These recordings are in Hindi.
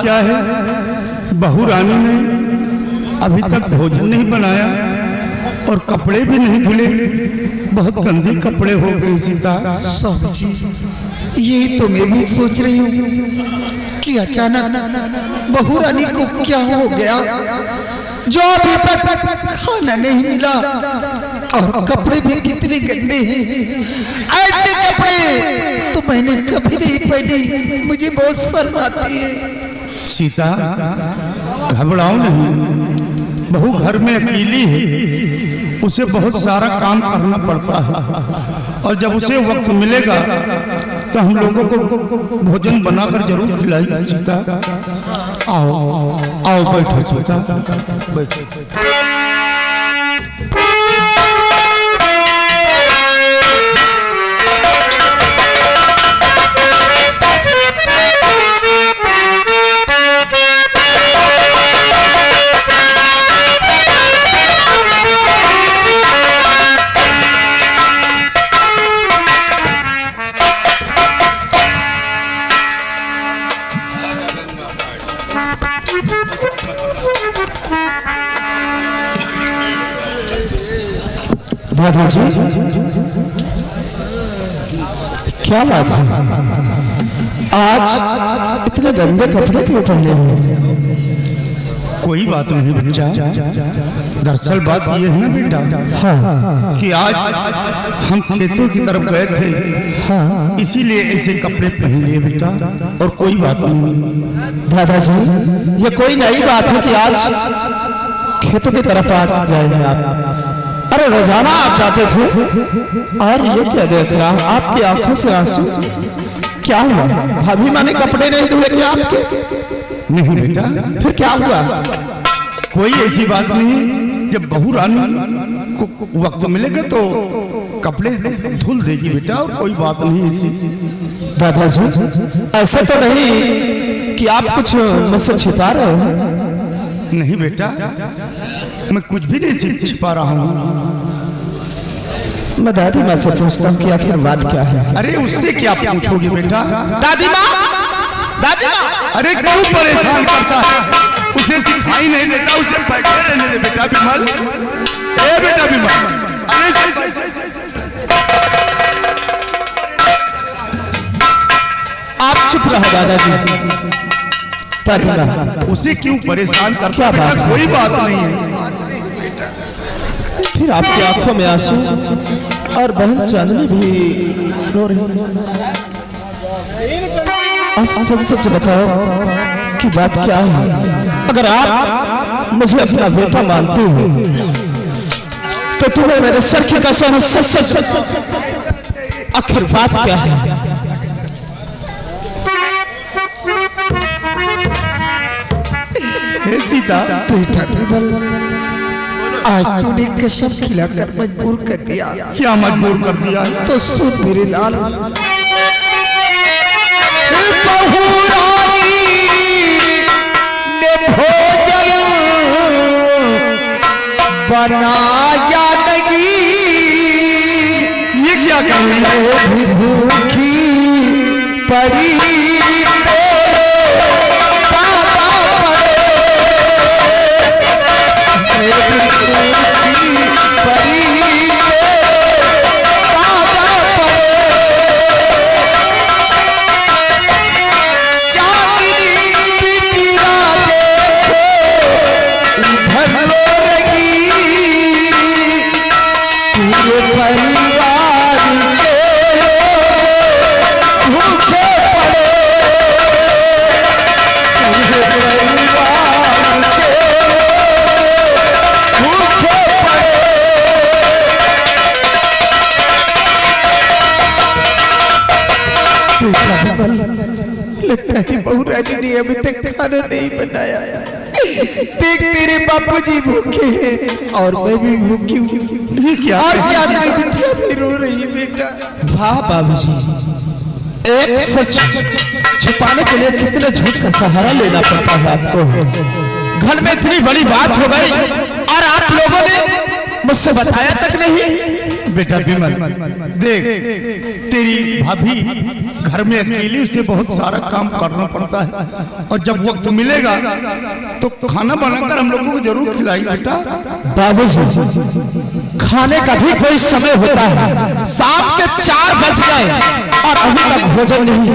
क्या है, बहू रानी ने अभी तक भोजन नहीं बनाया और कपड़े भी नहीं धुले, बहुत गंदे कपड़े हो गए सीता। स्वामी जी, यही तो मैं भी सोच रही हूँ कि अचानक बहू रानी को क्या हो गया जो अभी तक खाना नहीं मिला और कपड़े भी कितने गंदे हैं। ऐसे कपड़े तो मैंने कभी नहीं पहने, मुझे बहुत शर्म आती है। सीता घबराओ नहीं, बहू घर में अकेली है, उसे बहुत सारा काम करना पड़ता है और जब उसे वक्त मिलेगा तो हम लोगों को भोजन बनाकर जरूर खिलाएगा। सीता आओ आओ बैठो सीता, बैठो। दादाजी, क्या बात है, आज इतने गंदे कपड़े क्यों पहने हो? कोई बात नहीं बच्चा, दरअसल बात ये है ना बेटा, हाँ, कि आज हम खेतों की तरफ गए थे, हाँ, इसीलिए ऐसे कपड़े पहन लिए बेटा, और कोई बात नहीं। दादाजी, ये कोई नई बात है कि आज खेतों की तरफ आ गए हैं आप? अरे रोजाना आप जाते थे और ये क्या देख रहा हूं, आपकी आंखों से आंसू, क्या हुआ? भाभी माँ ने कपड़े नहीं धुले क्या आपके? नहीं बेटा, फिर क्या हुआ? कोई ऐसी बात नहीं, जब बहू रानी को वक्त मिलेगा तो कपड़े धुल देगी बेटा, और कोई बात नहीं ऐसी। दादाजी, ऐसा तो नहीं कि आप कुछ मुझसे छिपा रहे हो? नहीं बेटा, मैं कुछ भी नहीं छिपा रहा हूँ। मैं दादी माँ से पूछता हूँ कि आखिर बात क्या है। अरे उससे क्या पूछोगे बेटा? दादी माँ, दादी माँ, अरे क्यों परेशान करता है? उसे दिखाई नहीं देता, उसे बैठे रहने दे बेटा विमल। ए बेटा विमल, अरे आप चुप रहो दादाजी। दादी माँ, उसे क्यों परेशान करता? क्या बात है? कोई बात नहीं है। फिर आपकी आंखों में आंसू और बहन चांदनी भी रो रही है। आप सच सच बताओ कि बात क्या है। अगर आप मुझे अपना बेटा मानते हो तो तुम्हें मेरे सर की कसम सच सच आखिर बात क्या है? सीता, बेटा विमल, आज तूने कसम खिलाकर मजबूर कर दिया। क्या मजबूर कर दिया? तो सुन मेरे लाल, बहू रानी ने भोजन बनाया नहीं, ये क्या कर रही है? भी भूखी पड़ी लगता है बहू रानी ने अभी तक खाना नहीं बनाया। देख तेरे बापूजी भूखे हैं और मैं भी भूखी हूँ। ये क्या? और चांदनी बिटिया भी रो रही है बेटा। वाह बाबूजी, एक सच छुपाने के लिए कितने झूठ का सहारा लेना पड़ता है आपको। घर में इतनी बड़ी बात हो गई और आप लोगों ने मुझसे बताया तक नहीं। बेटा विमल, देख तेरी भाभी घर में अकेली, उसे बहुत सारा काम करना पड़ता है, और जब वक्त मिलेगा तो खाना बनाकर हम लोगों को जरूर खिलाई बेटा। बाबूजी, खाने का भी कोई समय होता है। शाम के 4 बज गए और अभी तक भोजन नहीं।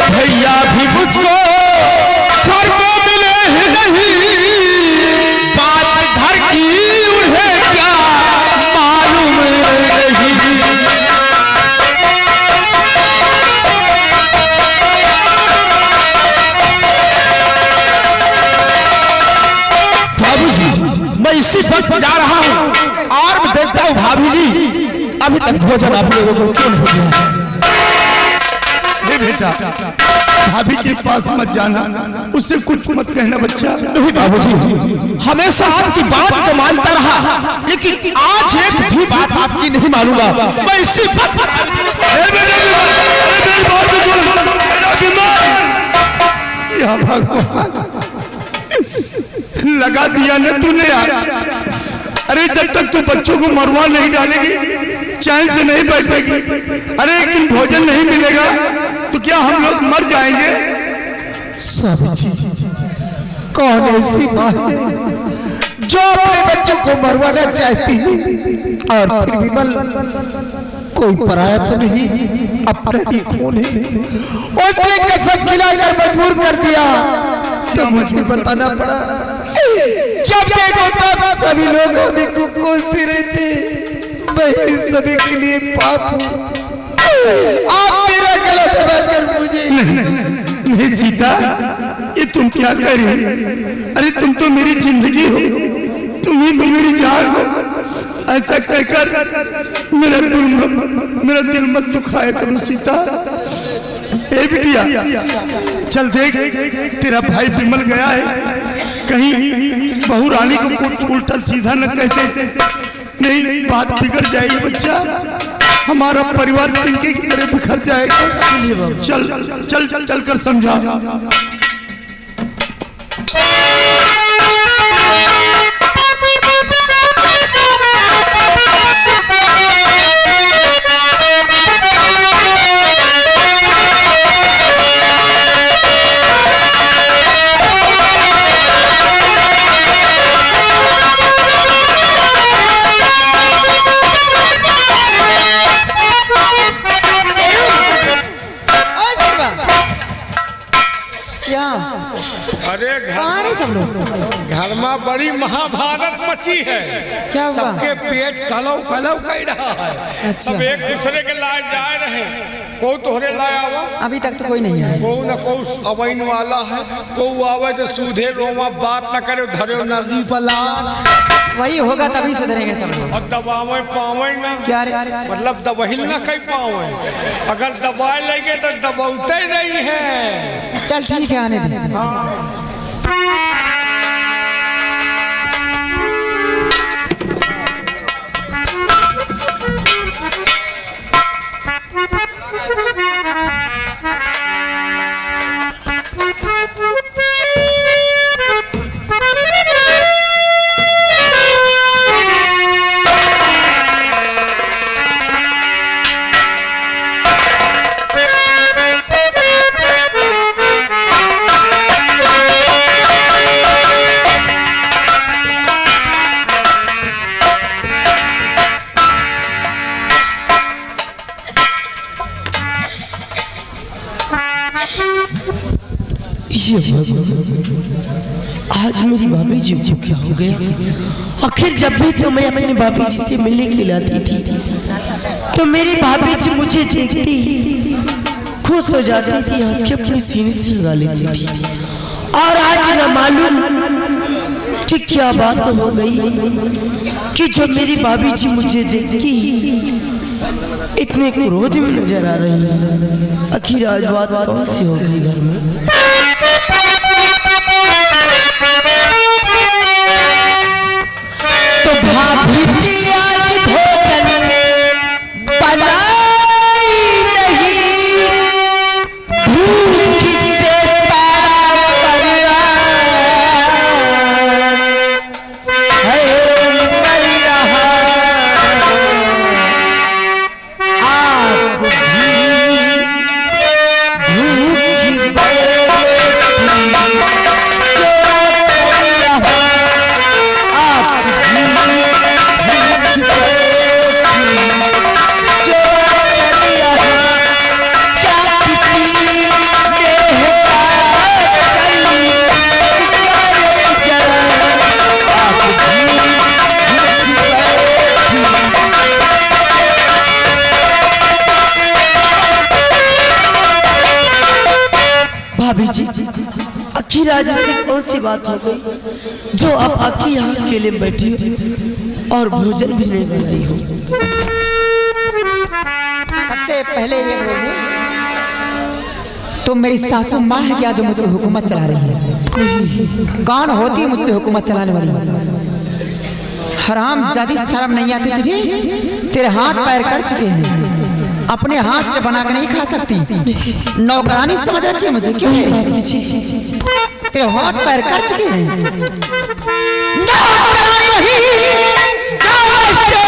भैया भी मुझको घर को मिले ही नहीं, बात घर की उन्हें क्या मालूम नहीं। बाबूजी, मैं इसी वक्त जा रहा हूँ और मैं देखता हूँ भाभी जी अभी तक भोजन आप लोगों को क्यों नहीं दिया है। बेटा, भाभी के पास मत जाना, उससे कुछ मत कहना बच्चा। नहीं बाबूजी, हमेशा आपकी बात तो मानता रहा, लेकिन आज एक भी बात आपकी नहीं मानूंगा। मैं इसी भगवान लगा दिया ना तूने यार। अरे जब तक तू बच्चों को मरवा नहीं डालेगी, चैन से नहीं बैठेगी, अरे एक दिन भोजन नहीं मिलेगा तो क्या हम लोग मर जाएंगे? कौन ऐसी माँ है जो अपने बच्चों को मरवाना चाहती है, और फिर विमल कोई पराया तो नहीं, अपना ही खून है। उसने कसम खिलाकर मजबूर कर दिया तो मुझे बताना पड़ा। जब देखो तब सभी लोग हमें को कोसते रहते, मैं इस सभी के लिए पाप हूँ। आप मेरा गला दबाकर मुझे नहीं सीता, ये तुम क्या कर रही हो? अरे तुम तो मेरी जिंदगी हो, तुम ही तो मेरी जान हो। ऐसा कहकर मेरा दिल मत दुखाया करो सीता। ए बिटिया, चल देख तेरा भाई विमल गया है, कहीं बहू रानी को कुछ उल्टा सीधा न कहते, नहीं बात बिगड़ जाएगी बच्चा, हमारा परिवार तिनके की तरह बिखर जाएगा। चल चल चल चल कर समझा। अरे घर में बड़ी महाभारत मची है। क्या हुआ? सबके पेट कलव कलव कर रहा है। अच्छा। सब एक दूसरे के लाए जा रहे, कोई तोहरे लाया हुआ, अभी तक तो कोई नहीं है। को न को अवैन वाला है, को आवे तो सूधे रोमा बात न करे, धरे नदी पला वही होगा तभी से धरेंगे सब लोग। और दबावे पावे ना, क्या रे? मतलब दबहिल ना कह पावे, अगर दबाए लेंगे तो दबाते नहीं है। चल ठीक है, आने दे। आज मेरी भाभी जी को क्या हो गया? आखिर जब भी तो मैं अपनी भाभी जी से मिलने के लाती थी तो मेरी भाभी जी मुझे देखती खुश हो जाती थी, हंस के अपनी सीने से लगा लेती थी। और आज न मालूम कि क्या बात हो गई कि जो मेरी भाभी जी मुझे देखी इतने क्रोध में नजर आ रही है। आखिर आज बात कौन सी हो गई घर में? तो भाभी जी आज भोजन बनाई नहीं, भूख से सारा परिवार है मर रहा। आप भी भूखी बैठी जो कर रहा। आप भी भूखी बैठी जो कर रहा। क्या किसी ने हिदायत करी जरा। आप भी भूखी बैठी। भाभी जी आखिर आज ऐसी कौन सी बात हो गई जो आप आके यहाँ अकेले बैठी हो और भोजन भी नहीं बनाई हो? सबसे पहले ये बोलिए, तुम मेरी सासू माँ है क्या जो मुझ पे हुकूमत चला रही है? कौन होती है मुझ पे हुकूमत चलाने वाली? हराम जादी, शर्म नहीं आती तुझे? तेरे हाथ पैर कर चुके हैं, अपने हाथ से बना के नहीं खा सकती। नौकरानी समझ रखी है मुझे क्यों? तेरे हाथ पैर कर चुके हैं। नौकरानी नहीं, जाओ इससे।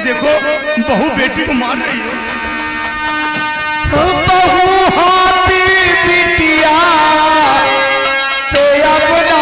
देखो बहू बेटी को मार रही है। बहू हाथी बिटिया पे अपना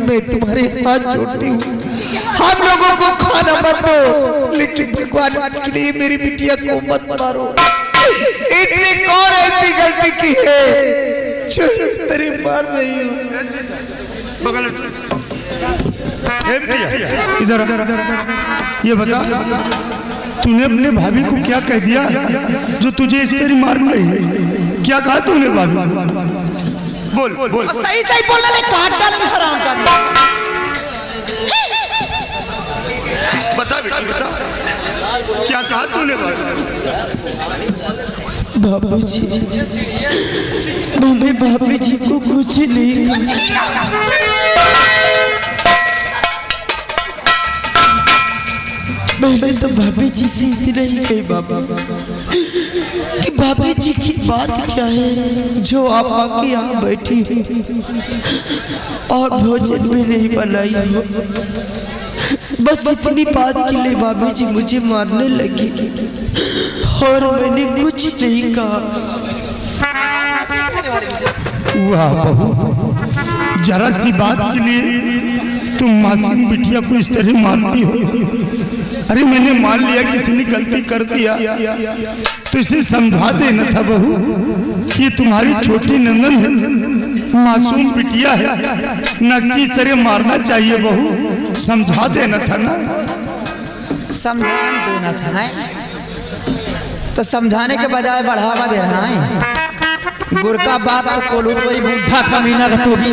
मैं तुम्हारे हाथ जोड़ती हूँ, हम लोगों को खाना मत दो, लेकिन भगवान के लिए मेरी बिटिया को मत मारो। इतनी कौन ऐसी गलती की है जो तेरी मार रही हूँ? इधर ये बता, तूने अपने भाभी को क्या कह दिया जो तुझे इस तेरी मार रही है? क्या कहा तूने भाभी? बोल बोल। सही सही बोलना नहीं, काट डाल में हराम जादी। बता बेटा बता, क्या कहा तूने? बाबूजी, मैंने भाभी जी को कुछ नहीं कहा। मैंने तो भाभी जी से इतना ही कही बाबा कि भाभी जी की बात क्या है जो आप आके यहाँ बैठी और भोजन भी नहीं बनाई हो। बस इतनी बात के लिए भाभी जी मुझे मारने लगी और मैंने कुछ नहीं कहा। वाह बहू, जरा सी बात के लिए तुम मासूम बिटिया को इस तरह मारती हो। अरे मैंने मान लिया किसी ने गलती कर दिया तो इसे समझा देना था बहू। ये तुम्हारी छोटी नंदन है, मासूम बिटिया है, न कि इस तरह मारना चाहिए बहू। समझा देना था ना। समझान देना था ना, तो समझाने के बजाय बढ़ावा दे रहा है। गुर का बात तो कोलू तो वही बूढ़ा कमीना का तो भी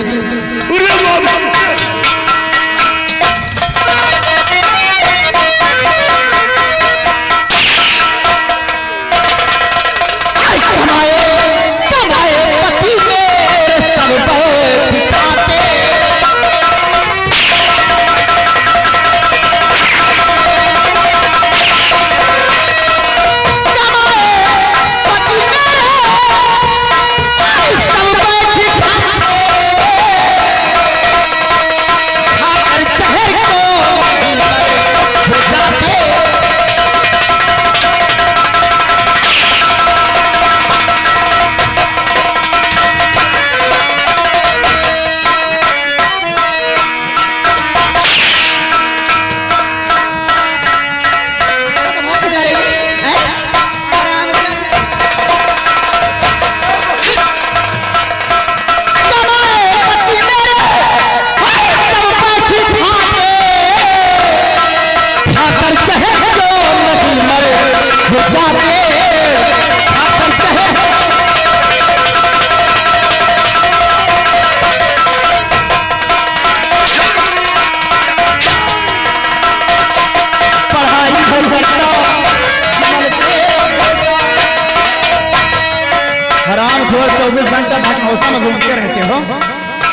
घूमते रहते हो।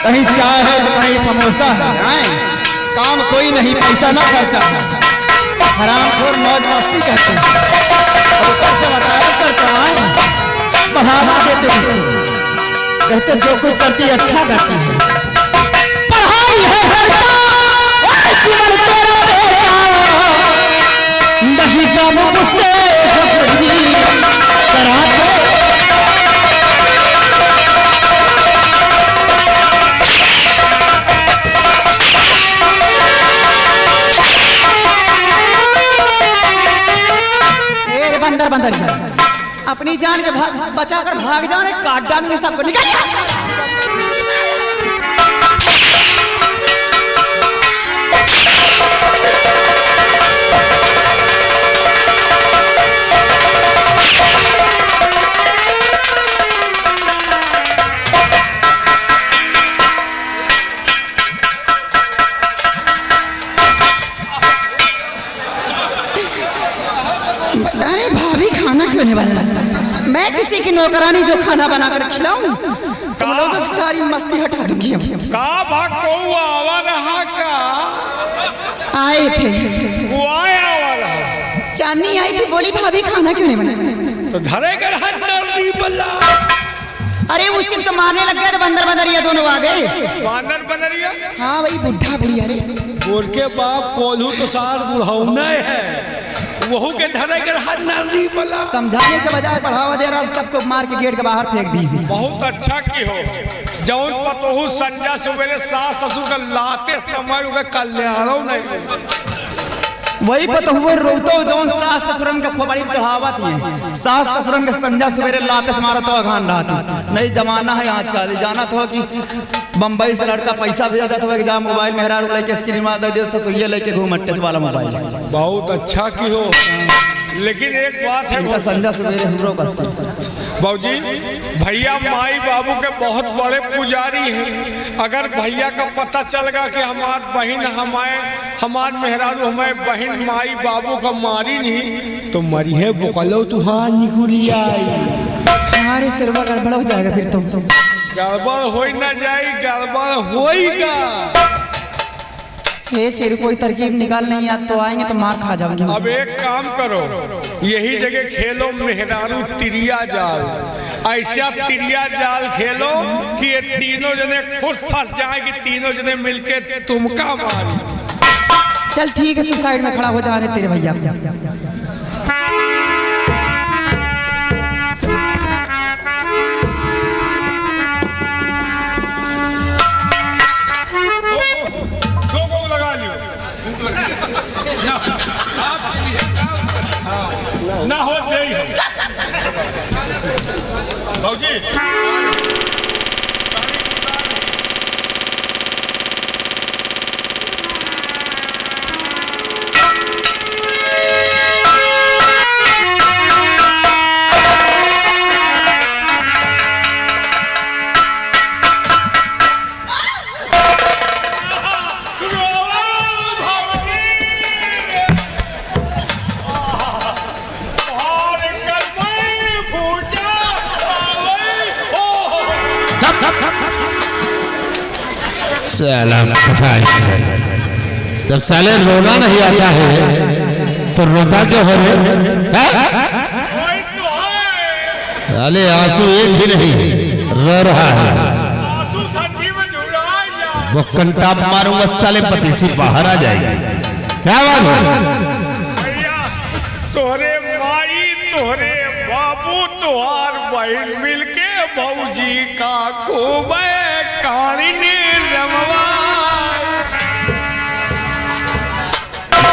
कहीं चाय है तो कहीं समोसा है। काम कोई नहीं, पैसा ना खर्चा। हरामखोर मौज मस्ती करते हैं और ऊपर से बताया करते हैं, बढ़ावा देते हैं, कहते जो कुछ करती है अच्छा करती है। पढ़ाई है करता केवल तेरा बेटा, नहीं काम मुझसे कराते। बंदर बंदर अपनी जान के बचा कर भाग जाने, काट डालने सबको निकल। अरे भाभी खाना क्यों नहीं बना? मैं किसी की नौकरानी जो खाना बनाकर खिलाऊं, तुम लोगों की सारी मस्ती हटा दूंगी। का भाग को आवा रहा का आए थे, वो आया वाला चांदनी आई थी, बोली भाभी खाना क्यों नहीं बना? तो धरे कर नहीं बल्ला। अरे उसी तो मारने लग गए तो बंदर बंदरिया दोनों आ गए। बांदर बनरिया? हाँ वही बुढ़ा बुढ़िया रे। बोल के बाप कोल्हू तो सार बुढ़ाऊना है, वहू के धरे कर हाथ नारी बला। समझाने के बजाय बढ़ावा दे रहा, सबको मार के गेट के बाहर फेंक दी। बहुत अच्छा की हो। जौन पतोहू संजा सुबेरे सास ससुर का लाते समय के कल्याणों नहीं। वही पता हुए रोतो जौन सास ससुरन का खोपड़ी चढ़ावा थी, सास ससुरन के संजा सवेरे लाते से मारा तो अघान रहा थी। नहीं जमाना है आजकल, जाना तो कि बम्बई से लड़का पैसा भेजा जाता है कि जहाँ मोबाइल मेहरा लेके स्क्रीन मार दे ससुइया लेके घूम टच वाला मोबाइल। बहुत अच्छा की हो, लेकिन एक बात है संजा सवेरे हमरो बाबूजी, भैया माई बाबू के बहुत बड़े पुजारी हैं। अगर भैया का पता चल गया कि हमार बहन हमार मेहरारू हमारे बहन माई बाबू का मारी नहीं तो मरी है बुकलो तुहार निकुली आई। हमारे सिरवा गड़बड़ हो जाएगा फिर तो। गड़बड़ हो ना जाए, गड़बड़ होएगा। हे शेर, कोई तरकीब निकाल नहीं याद तो आएंगे तो मार खा जाओगे। अब एक काम करो, यही जगह खेलो मेहरारू तिरिया जाल। ऐसा तिरिया जाल खेलो कि ये तीनों जने खुद फंस जाए कि तीनों जने मिलके तुमका मार। चल ठीक है, तू साइड में खड़ा हो जा रहे तेरे भैया। लगा लियो ना हो गई भाजी। जब साले रोना नहीं आता है तो रोता क्यों हो रहे? साले आंसू एक भी नहीं रो रहा है। वो कंटा मारूंगा साले पति से बाहर आ जाएगी। क्या बात है? तोरे माई, तोरे बाबू, तुहार बहन मिलके भौजी का खूब कहानी ने रमवा।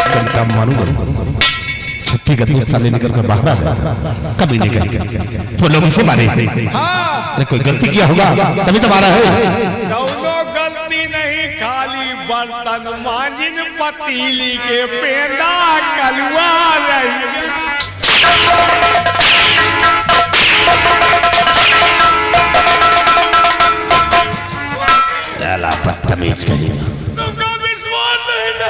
कंटा मारूंगा, छठी का तू साले निकल कर बाहर आ जाएगा। कभी नहीं करेंगे तो लोग इसे मारे। अरे कोई गलती किया होगा तभी तो मारा है। दोनों गलती नहीं, खाली बर्तन मांजिन पतीली के पेंदा कलुआ रही। साला बदतमीज कहेगा। तुमका विश्वास नहीं ना?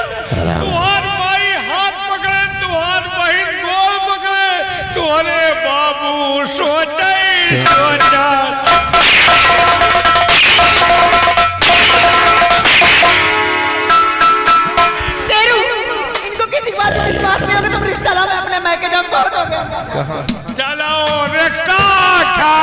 तुहार भाई हाथ पकड़े, तुहार बहन गोल पकड़े, तुम्हारे बाबू सोचे सोचा। शेरू, इनको किसी बात पर विश्वास नहीं होगा तो रिक्शा ला, मैं अपने मैके जाऊं। चलो रिक्शा खा